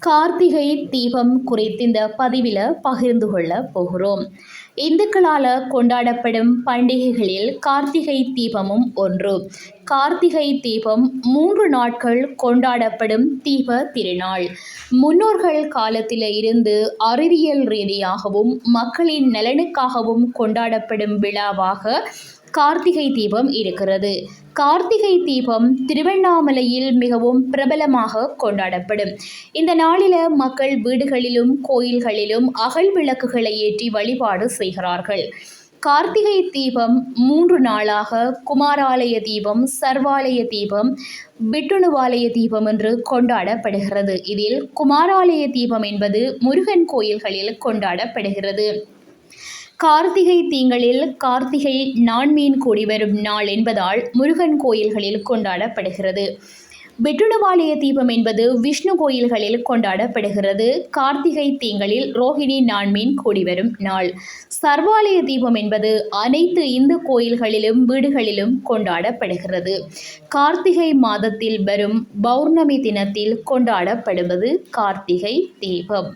கார்த்திகை தீபம் குறித்து இந்த பதிவில் பகிர்ந்து கொள்ள போகிறோம். இந்துக்களால் கொண்டாடப்படும் பண்டிகைகளில் கார்த்திகை தீபமும் ஒன்று. கார்த்திகை தீபம் 3 நாட்கள் கொண்டாடப்படும் தீப திருநாள். முன்னோர்கள் காலத்தில் இருந்து அறிவியல் ரீதியாகவும் மக்களின் நலனுக்காகவும் கொண்டாடப்படும் விழாவாக கார்த்திகை தீபம் இருக்கிறது. கார்த்திகை தீபம் திருவண்ணாமலையில் மிகவும் பிரபலமாக கொண்டாடப்படும். இந்த நாளில் மக்கள் வீடுகளிலும் கோயில்களிலும் அகல் விளக்குகளை ஏற்றி வழிபாடு செய்கிறார்கள். கார்த்திகை தீபம் 3 நாளாக குமாராலய தீபம், சர்வாலய தீபம், விட்டுணுவாலய தீபம் என்று கொண்டாடப்படுகிறது. இதில் குமாராலய தீபம் என்பது முருகன் கோயில்களில் கொண்டாடப்படுகிறது. கார்த்திகை திங்களில் கார்த்திகை நான்மீன் கூடி வரும் நாள் என்பதால் முருகன் கோயில்களில் கொண்டாடப்படுகிறது. விட்டுணுவாலய தீபம் என்பது விஷ்ணு கோயில்களில் கொண்டாடப்படுகிறது. கார்த்திகை திங்களில் ரோஹிணி நான்மீன் கூடி வரும் நாள். சர்வாலய தீபம் என்பது அனைத்து இந்து கோயில்களிலும் வீடுகளிலும் கொண்டாடப்படுகிறது. கார்த்திகை மாதத்தில் வரும் பௌர்ணமி தினத்தில் கொண்டாடப்படுவது கார்த்திகை தீபம்.